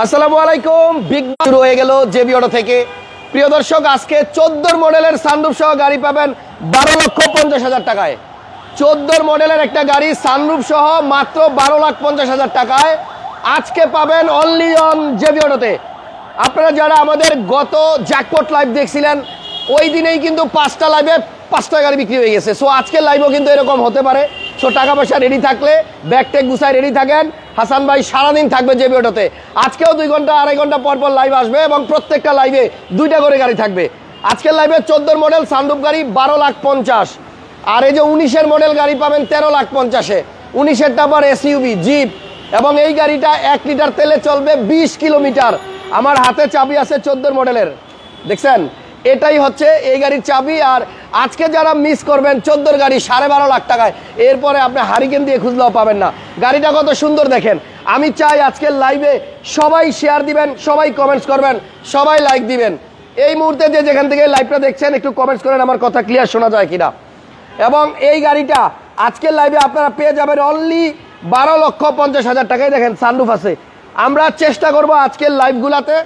আসসালামু আলাইকুম। বিগ শুরু হয়ে গেল জেবি অটো থেকে। প্রিয় দর্শক, আজকে 14 মডেলের সানরুফ সহ গাড়ি পাবেন 12,50,000 টাকায়। 14 মডেলের একটা গাড়ি সানরুফ সহ মাত্র 12,50,000 টাকায় আজকে পাবেন অনলি অন জেবি অটোতে। আপনারা যারা আমাদের গত জ্যাকপট লাইভ দেখছিলেন, ওই দিনেই কিন্তু 5টা লাইভে 5টা গাড়ি বিক্রি হয়ে গেছে। সো আজকের লাইভও কিন্তু এরকম হতে পারে। সো টাকা পয়সা রেডি থাকলে ব্যাগ ট্যাগ গুছায় রেডি থাকেন। হাসান ভাই সারাদিন থাকবে জেবি অটোতে। আজকেও 2 ঘন্টা 2.5 ঘন্টা পর পর লাইভ আসবে এবং প্রত্যেকটা লাইভে 2টা করে গাড়ি থাকবে। আজকের লাইভে 14 মডেল সানরুফ গাড়ি 12,50,000, আর এই যে 19-এর মডেল গাড়ি পাবেন 13,50,000-এ। 19-এরটা আবার এসইউভি জিপ, এবং এই গাড়িটা 1 লিটার তেলে চলবে 20 কিলোমিটার। আমার হাতে চাবি আছে 14 মডেলের, দেখছেন? এটাই হচ্ছে এই গাড়ির চাবি। আর আজকে যারা মিস করবেন 14 গাড়ি 12.5 লাখ টাকায়, এরপরে আপনি হারিকেন দিয়ে খুঁজলেও পাবেন না। গাড়িটা কত সুন্দর দেখেন। আমি চাই আজকের লাইভে সবাই শেয়ার দিবেন, সবাই কমেন্টস করবেন, সবাই লাইক দিবেন। এই মুহূর্তে যে যেখান থেকে লাইভটা দেখছেন একটু কমেন্টস করেন আমার কথা ক্লিয়ার শোনা যায় কিনা। এবং এই গাড়িটা আজকের লাইভে আপনারা পেয়ে যাবেন অনলি 12,50,000 টাকায়। দেখেন সানরুফ আছে। আমরা চেষ্টা করব আজকের লাইভগুলাতে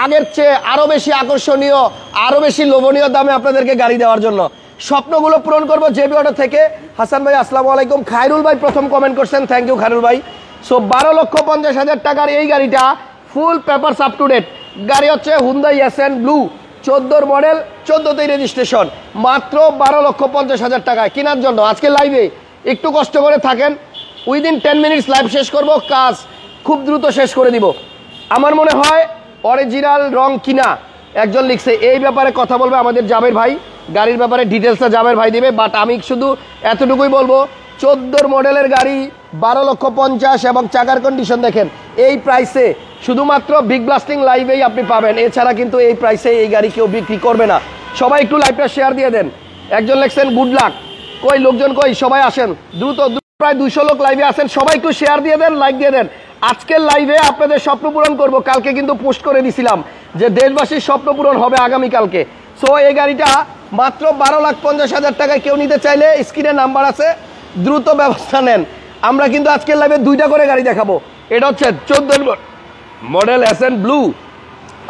আগের চেয়ে আরো বেশি আকর্ষণীয়, আরো বেশি লোভনীয় দামে আপনাদেরকে গাড়ি দেওয়ার জন্য স্বপ্নগুলো পূরণ করব জেবি অটো থেকে। হাসান ভাই আসসালামু আলাইকুম। খায়রুল ভাই প্রথম কমেন্ট করছেন, থ্যাংক ইউ খায়রুল ভাই। সো 12,50,000 টাকার এই গাড়িটা full papers up to date গাড়ি হচ্ছে হুন্ডাই এসএন ব্লু, 14 মডেল, 14তেই রেজিস্ট্রেশন, মাত্র 12,50,000 টাকায় কেনার জন্য আজকে লাইভে একটু কষ্ট করে থাকেন। উইদিন 10 মিনিটস লাইভ শেষ করব, কাজ খুব দ্রুত শেষ করে দিব। আমার মনে হয় অরিজিনাল রং কিনা একজন লিখছে, এই ব্যাপারে কথা বলবে আমাদের জাবের ভাই। গাড়ির ব্যাপারে ডিটেলসটা জাবের ভাই দিবে, বাট আমি শুধু এতটুকুই বলবো 14 মডেলের গাড়ি 12,50,000 এবং চাকার কন্ডিশন দেখেন। এই প্রাইসে শুধুমাত্র বিগ ব্লাস্টিং লাইভেই আপনি পাবেন, এছাড়া কিন্তু এই প্রাইসে এই গাড়ি কেউ বিক্রি করবে না। সবাই একটু লাইভটা শেয়ার দিয়ে দেন। একজন লিখছেন গুড লাক, কই লোকজন কই? সবাই আসেন দ্রুত, প্রায় 200 লোক লাইভে আসেন। সবাই একটু শেয়ার দিয়ে দেন, লাইক দিয়ে দেন। আজকের লাইভে আপনাদের স্বপ্ন পূরণ করবো। কালকে কিন্তু পোস্ট করে দিছিলাম যে দেশবাসীর স্বপ্ন পূরণ হবে আগামীকালকে। সো এই গাড়িটা মাত্র 12,50,000 টাকায় কেউ নিতে চাইলে স্ক্রিনে নাম্বার আছে, দ্রুত ব্যবস্থা নেন। আমরা কিন্তু আজকের লাইভে 2টা করে গাড়ি দেখাবো। এটা হচ্ছে 14 মডেল এসএন ব্লু,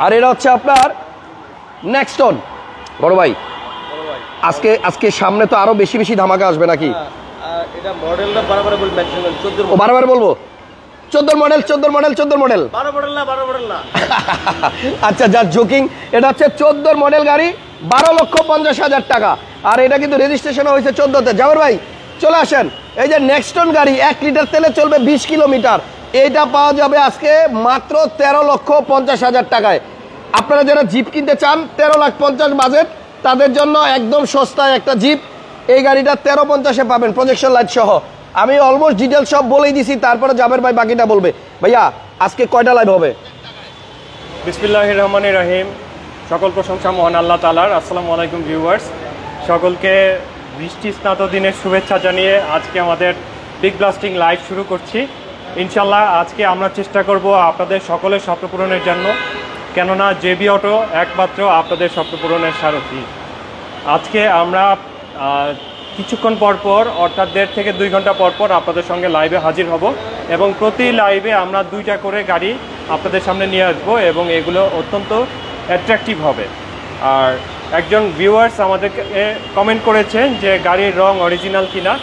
আর এটা হচ্ছে আপনার নেক্সটন। বড় ভাই আজকে সামনে তো আরো বেশি বেশি ধামাকা আসবে নাকি? এটা মডেলটা বারবার বলবো, 14 বারবার বলবো 14 মডেল 14 মডেল 14 মডেল 12 মডেল না। আচ্ছা, যা জোকিং। এটা হচ্ছে 14 মডেল গাড়ি 12,50,000 টাকা, আর এটা কিন্তু রেজিস্ট্রেশন হয়েছে 14তে। জাবের ভাই চলে আসেন। এই যে নেক্সটন গাড়ি 1 লিটার তেলে চলবে 20 কিলোমিটার, এইটা পাওয়া যাবে আজকে মাত্র 13,50,000 টাকায়। আপনারা যারা জিপ কিনতে চান 13,50,000 বাজেট, তাদের জন্য একদম সস্তায় একটা জিপ এই গাড়িটা 13,50,000-এ পাবেন, প্রজেকশন লাইট সহ। আমি অলমোস্ট ডিটেল সব বলেই দিছি, তারপরে জাবের ভাই বাকিটা বলবে। ভাইয়া আজকে কয়টা লাইভ হবে? বিসমিল্লাহির রহমানির রহিম। সকল প্রশংসা মহান আল্লাহ তাআলার। আসসালামু আলাইকুম ভিউয়ার্স, সকলকে বৃষ্টি স্নাত দিনের শুভেচ্ছা জানিয়ে আজকে আমাদের বিগ ব্লাস্টিং লাইভ শুরু করছি। ইনশাল্লাহ আজকে আমরা চেষ্টা করব আপনাদের সকলের স্বপ্ন পূরণের জন্য, কেননা জেবি অটো একমাত্র আপনাদের স্বপ্ন পূরণের সারথি। আজকে আমরা কিছুক্ষণ পরপর, অর্থাৎ 1.5 থেকে 2 ঘন্টা পরপর আপনাদের সঙ্গে লাইভে হাজির হব, এবং প্রতি লাইভে আমরা 2টা করে গাড়ি আপনাদের সামনে নিয়ে আসবো, এবং এগুলো অত্যন্ত অ্যাট্রাকটিভ হবে। আর একজন ভিউয়ার্স আমাদেরকে কমেন্ট করেছেন যে গাড়ির রং অরিজিনাল কিনা।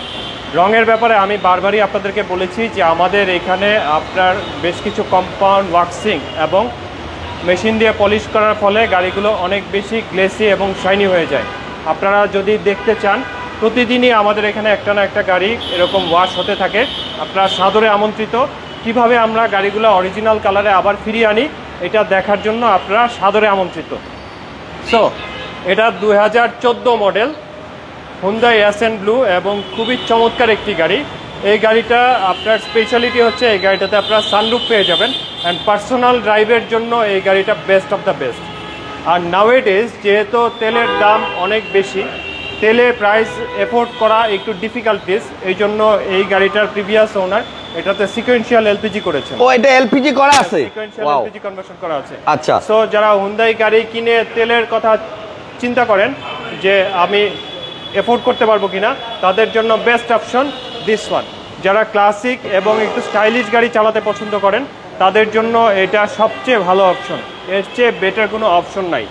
রঙের ব্যাপারে আমি বারবারই আপনাদেরকে বলেছি যে আমাদের এখানে আপনার বেশ কিছু কম্পাউন্ড ওয়াক্সিং এবং মেশিন দিয়ে পলিশ করার ফলে গাড়িগুলো অনেক বেশি গ্লেসি এবং শাইনি হয়ে যায়। আপনারা যদি দেখতে চান, প্রতিদিনই আমাদের এখানে একটা না একটা গাড়ি এরকম ওয়াশ হতে থাকে। আপনারা সাদরে আমন্ত্রিত। কিভাবে আমরা গাড়িগুলো অরিজিনাল কালারে আবার ফিরিয়ে আনি, এটা দেখার জন্য আপনারা সাদরে আমন্ত্রিত। সো এটা 2014 মডেল হুন্ডাই এসএন ব্লু, এবং খুবই চমৎকার একটি গাড়ি। এই গাড়িটা আপনার স্পেশালিটি হচ্ছে এই গাড়িটাতে আপনারা সানরুফ পেয়ে যাবেন, অ্যান্ড পার্সোনাল ড্রাইভের জন্য এই গাড়িটা বেস্ট অফ দ্য বেস্ট। আর নাওয়েডেজ যেহেতু তেলের দাম অনেক বেশি, তেলে প্রাইস এফোর্ড করা একটু ডিফিকাল্টিস, এই জন্য এই গাড়িটার প্রিভিয়াস ওনার এটাতে সিকোয়েন্সিয়াল এলপিজি করেছেন। ও, এটা এলপিজি করা আছে, সিকোয়েন্সিয়াল এলপিজি কনভার্সন করা আছে। আচ্ছা, সো যারা হুন্ডাই গাড়ি কিনে তেলের কথা চিন্তা করেন যে আমি এফোর্ড করতে পারবো কিনা, তাদের জন্য বেস্ট অপশন দিস ওয়ান। যারা ক্লাসিক এবং একটু স্টাইলিশ গাড়ি চালাতে পছন্দ করেন তাদের জন্য এটা সবচেয়ে ভালো অপশন, এর চেয়ে বেটার কোনো অপশন নাই।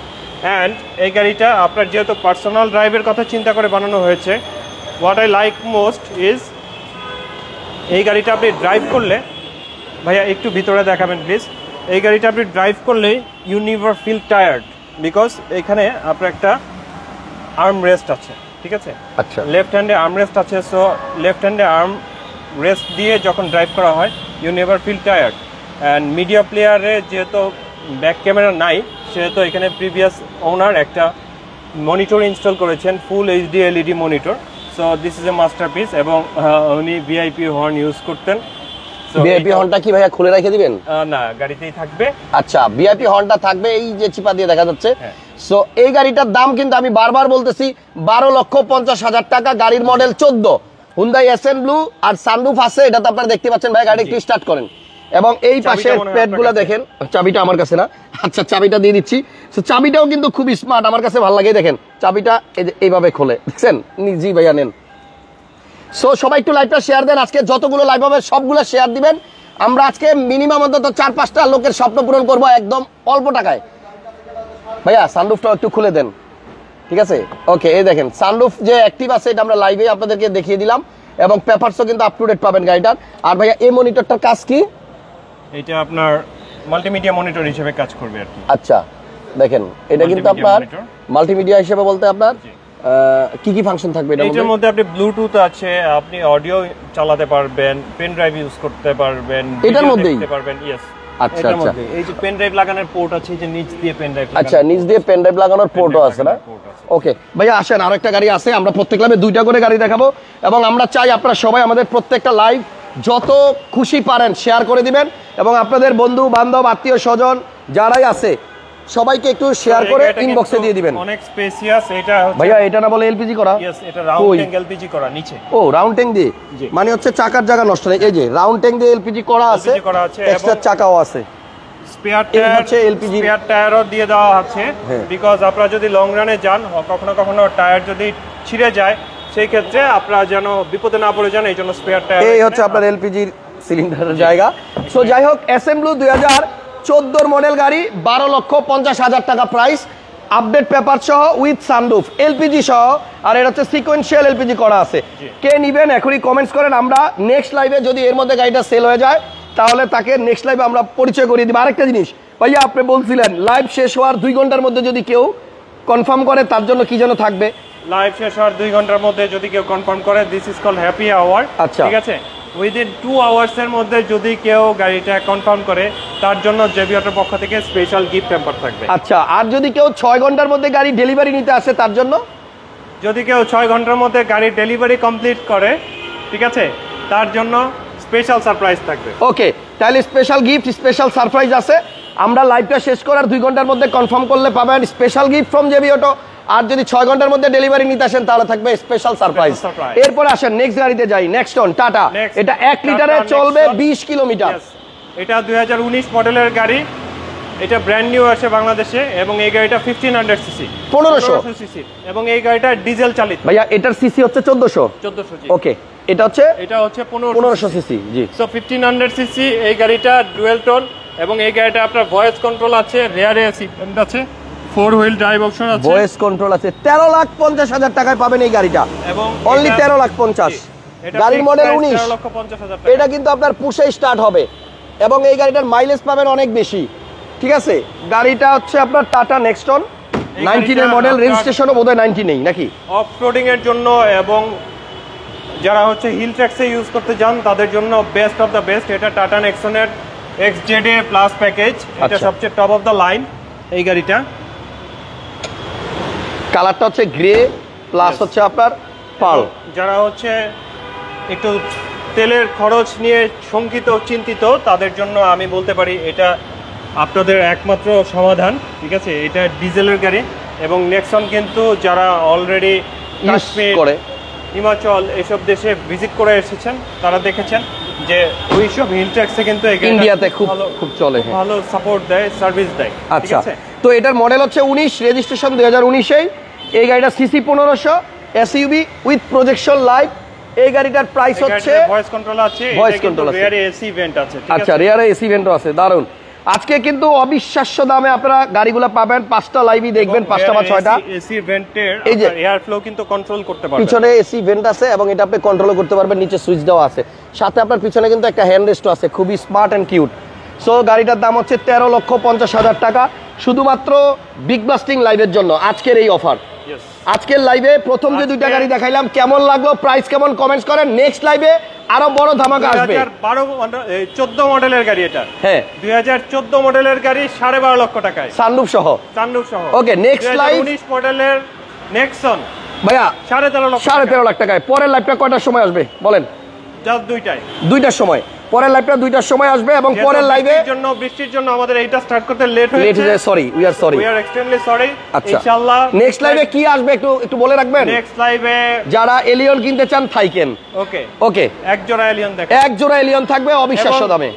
অ্যান্ড এই গাড়িটা আপনার যেহেতু পার্সোনাল ড্রাইভের কথা চিন্তা করে বানানো হয়েছে, what I like most is এই গাড়িটা আপনি ড্রাইভ করলে, ভাইয়া একটু ভিতরে দেখাবেন প্লিজ, এই গাড়িটা আপনি ড্রাইভ করলে you never feel tired, because এখানে আপনার একটা আর্ম রেস্ট আছে, ঠিক আছে? আচ্ছা, লেফট হ্যান্ডে আর্ম রেস্ট আছে, সো লেফট হ্যান্ডে আর্ম রেস্ট দিয়ে যখন ড্রাইভ করা হয় you never feel tired. And media প্লেয়ারে যেহেতু ব্যাক ক্যামেরা নাই, সেহেতু এখানে প্রিভিয়াস ওনার একটা মনিটর ইনস্টল করেছেন, full HD LED monitor. So this is a masterpiece. এবং উনি ভিআইপি হর্ন ইউজ করতেন। ভিআইপি হর্নটা কি ভাইয়া খুলে রেখে দিবেন? না, গাড়িতেই থাকবে। আচ্ছা, ভিআইপি হর্নটা থাকবে, এই যে চিপা দিয়ে দেখা যাচ্ছে। হ্যাঁ। সো এই গাড়িটার দাম কিন্তু আমি বারবার বলতেছি 12,50,000 টাকা, গাড়ির মডেল 14, হুন্ডাই এসএন ব্লু, আর সানরুফ আছে, এটা তো আপনারা দেখতে পাচ্ছেন। ভাই গাড়ি একটু স্টার্ট করেন, এবং এই পাশের প্যাডগুলো দেখেন। চাবিটা আমার কাছে না, আচ্ছা চাবিটা দিয়ে দিচ্ছি। সো চাবিটাও কিন্তু খুব স্মার্ট, আমার কাছে ভালো লাগে। দেখেন চাবিটা এইভাবে খোলে, দেখছেন? জি ভাইয়া নেন। সো সবাই একটু লাইভটা শেয়ার দেন, আজকে যতগুলো লাইভ হবে সবগুলো শেয়ার দিবেন। আমরা আজকে মিনিমাম অন্তত 4-5টা লোকের স্বপ্ন পূরণ করবো একদম অল্প টাকায়। ভাইয়া সানরুফটাও একটু খুলে দেন, ঠিক আছে? ওকে, এই দেখেন সানরুফ যে অ্যাক্টিভ আছে, এটা আমরা লাইভে আপনাদেরকে দেখিয়ে দিলাম, এবং পেপারসও কিন্তু আপ টু ডেট পাবেন গাড়িটার। আর ভাইয়া এই মনিটরটার কাজ কি? এটা আপনার মাল্টিমিডিয়া মনিটর হিসেবে কাজ করবে আর কি। আচ্ছা দেখেন, এটা কিন্তু আপনার মাল্টিমিডিয়া হিসেবে বলতে আপনার কি কি ফাংশন থাকবে এটার মধ্যে? আপনি ব্লুটুথ আছে, আপনি অডিও চালাতে পারবেন, পেন ড্রাইভ ইউজ করতে পারবেন, এটার মধ্যেই দেখতে পারবেন। ইয়েস, আচ্ছা আচ্ছা। এই যে পেন ড্রাইভ লাগানোর পোর্ট আছে, এই যে নিচ দিয়ে পেন ড্রাইভ, আচ্ছা নিচ দিয়ে পেন ড্রাইভ লাগানোর পোর্টও আছে না? ওকে ভাইয়া আসেন, আরেকটা গাড়ি আছে, আমরা প্রত্যেক ক্লাবে 2টা করে গাড়ি দেখাবো, এবং আমরা চাই আপনারা সবাই আমাদের প্রত্যেকটা লাইভ যত খুশি পারেন শেয়ার করে দিবেন, এবং আপনাদের বন্ধু বান্ধব আত্মীয় স্বজন যারাই আছে সবাইকে একটু শেয়ার করে ইনবক্সে দিয়ে দিবেন। অনেক স্পেসিয়াস এটা ভাইয়া, এটা না বলে এলপিজি করা? ইয়েস, এটা রাউন্ড ট্যাঙ্ক এলপিজি করা নিচে। ও রাউন্ড ট্যাঙ্ক দিয়ে, মানে হচ্ছে চাকার জায়গা নষ্ট নেই। এই যে রাউন্ড ট্যাঙ্ক দিয়ে এলপিজি করা আছে, এক্সট্রা চাকাও আছে, স্পেয়ার টায়ার হচ্ছে এলপিজি, স্পেয়ার টায়ারও দিয়ে দেওয়া আছে। বিকজ আপনারা যদি লং রানে যান, কখনো কখনো টায়ার যদি ছিঁড়ে যায়, সেই ক্ষেত্রে আপনারা যেন বিপদে না পড়ে যান, এই জন্য স্পেয়ার টায়ার। এই হচ্ছে আপনার এলপিজির সিলিন্ডারের জায়গা। সো যাই হোক, এসএম ব্লু 2014 মডেল গাড়ি, 12,50,000 টাকা প্রাইস, আপডেট পেপার সহ উইথ সানরুফ, এলপিজি সহ, আর এটা হচ্ছে সিকোয়েন্সিয়াল এলপিজি করা আছে। কে নিবেন এখনই কমেন্টস করেন, আমরা নেক্সট লাইভে যদি এর মধ্যে গাড়িটা সেল হয়ে যায় তাহলে তাকে নেক্সট লাইভে আমরা পরিচয় করিয়ে দিব। আরেকটা জিনিস ভাইয়া, আপনি বলছিলেন লাইভ শেষ হওয়ার 2 ঘন্টার মধ্যে যদি কেউ কনফার্ম করে তার জন্য কি যেন থাকবে? লাইভ শেষ হওয়ার 2 ঘন্টার মধ্যে যদি কেউ কনফার্ম করে, this is called happy hour. আচ্ছা, ঠিক আছে? উইদিন 2 আওয়ার্সের মধ্যে যদি কেউ গাড়িটা কনফার্ম করে, তার জন্য জেবি অটোর পক্ষ থেকে স্পেশাল গিফট হ্যাম্পার থাকবে। আচ্ছা, আর যদি কেউ 6 ঘন্টার মধ্যে গাড়ি ডেলিভারি নিতে আসে তার জন্য? যদি কেউ 6 ঘন্টার মধ্যে গাড়ি ডেলিভারি কমপ্লিট করে, ঠিক আছে, তার জন্য স্পেশাল সারপ্রাইজ থাকবে। ওকে, তাহলে স্পেশাল গিফট, স্পেশাল সারপ্রাইজ আছে। আমরা লাইভটা শেষ করার 2 ঘন্টার মধ্যে কনফার্ম করলে পাবেন special gift from JB auto, আর যদি 6 ঘন্টার মধ্যে ডেলিভারি নিতে আসেন তাহলে থাকবে স্পেশাল সারপ্রাইজ। এরপর আসেন নেক্সট গাড়িতে যাই, নেক্সটন টাটা। এটা 1 লিটারে চলবে 20 কিলোমিটার। এটা 2019 মডেলের গাড়ি, এটা ব্র্যান্ড নিউ আসে বাংলাদেশে, এবং এই গাড়িটা 1500 সিসি, 1500 সিসি, এবং এই গাড়িটা ডিজেল চালিত। ভাইয়া এটার সিসি হচ্ছে 1400। ওকে, এটা হচ্ছে 1500 সিসি। জি, সো 1500 সিসি এই গাড়িটা ডুয়েল টোন, এবং এই গাড়িটা আপনার ভয়েস কন্ট্রোল আছে, রিয়ার অ্যাসিস্ট্যান্ট আছে, 4 হুইল ড্রাইভ অপশন আছে, ভয়েস কন্ট্রোল আছে। 13,50,000 টাকায় পাবেন এই গাড়িটা, এবং অনলি 13,50,000। গাড়ির মডেল 19, 13,50,000 টাকা। এটা কিন্তু আপনার পুশে স্টার্ট হবে, এবং এই গাড়িটার মাইলেজ পাবেন অনেক বেশি। ঠিক আছে, গাড়িটা হচ্ছে আপনার টাটা নেক্সটন 19 এর মডেল, রেজিস্ট্রেশনও বোধহয় 90 নেই নাকি? অফরোডিং এর জন্য এবং যারা হচ্ছে হিল ট্র্যাক্সে ইউজ করতে যান তাদের জন্য বেস্ট অফ দ্য বেস্ট। এটা টাটা নেক্সনের XJDA প্লাস প্যাকেজ, এটা সবচেয়ে টপ অফ দ্য লাইন এই গাড়িটা। কালারটা হচ্ছে গ্রে প্লাস হচ্ছে আপনার পার্ল। যারা হচ্ছে একটু তেলের খরচ নিয়ে শঙ্কিত চিন্তিত, তাদের জন্য আমি বলতে পারি এটা আপনাদের একমাত্র সমাধান। ঠিক আছে, এটা ডিজেলের গাড়ি, এবং নেক্সন কিন্তু যারা অলরেডি কাশ্মীর করে, হিমাচল এসব দেশে ভিজিট করে এসেছেন, তারা দেখেছেন যে ওইসব হিল ট্র্যাক্সে কিন্তু ইন্ডিয়াতে খুব চলে, ভালো সাপোর্ট দেয়, সার্ভিস দেয়। আচ্ছা, তো এটার মডেল হচ্ছে 19, রেজিস্ট্রেশন 2019। এই গাড়িটা CC 1500, SUV with projection light, এই গাড়িটার প্রাইস হচ্ছে ভয়েস কন্ট্রোল আছে, Voice control আছে। রিয়ারে এসি ইভেন্ট আছে, ঠিক আচ্ছা, আছে? রিয়ারে এসি ইভেন্টও আছে, দারুন। আজকে কিন্তু অবিশ্বাস্য দামে আপনারা গাড়িগুলো পাবেন, 5টা লাইভই দেখবেন, 5টা বা 6টা। এসি ইভেন্টের এই যে এয়ার ফ্লো কিন্তু কন্ট্রোল করতে পারবেন। পিছনে এসি ভেন্ট আছে এবং এটা আপনি কন্ট্রোল করতে পারবেন, নিচে সুইচ দেওয়া আছে, সাথে আপনার পিছনে কিন্তু একটা হ্যান্ড রেস্টও আছে, খুবই স্মার্ট এন্ড কিউট। সো গাড়িটার দাম হচ্ছে 13,50,000 টাকা, শুধুমাত্র বিগ ব্লাস্টিং লাইভের জন্য আজকের এই অফার। Yes. আজকের লাইভে প্রথম যে দুইটা গাড়ি দেখাইলাম, কেমন লাগলো, প্রাইস কেমন, কমেন্টস করেন। নেক্সট লাইভে আরো বড় ধামাকা আসবে। 2014 মডেলের গাড়ি এটা। হ্যাঁ, 2014 মডেলের গাড়ি 12.5 লক্ষ টাকায়, সানরুফ সহ। সানরুফ সহ। Okay, next live- 2019 মডেলের নেক্সন ভাইয়া 13.5 লক্ষ, 13.5 লাখ টাকায়। পরের লাইভটা কয়টার সময় আসবে বলেন? জাস্ট দুইটাই। 2টার সময়। পরের লাইভটা 2টার সময় আসবে এবং পরের লাইভে বৃষ্টির জন্য আমাদের এইটা স্টার্ট করতে লেট লেট হয়েছে। হয়ে, sorry, we are sorry. We are extremely sorry. আচ্ছা, ইনশাআল্লাহ নেক্সট লাইভে কি আসবে একটু বলে রাখবেন। নেক্সট লাইভে যারা এলিয়ন কিনতে চান থাইকেন, ওকে ওকে, এক জোড়া এলিয়ন দেখেন, এক জোড়া এলিয়ন থাকবে অবিশ্বাস্য এবং দামে।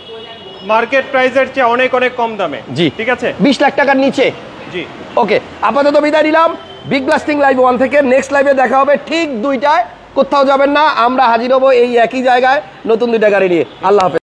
মার্কেট প্রাইসের চেয়ে অনেক অনেক কম দামে। জি, ঠিক আছে, 20 লাখ টাকার নিচে। জি। ওকে, আপাতত বিদায় নিলাম বিগ ব্লাস্টিং লাইভ 1 থেকে। নেক্সট লাইভে দেখা হবে ঠিক 2টায়, কোথাও যাবেন না, আমরা হাজির হব এই একই জায়গায় নতুন 2টা গাড়ি নিয়ে। আল্লাহ হাফেজ।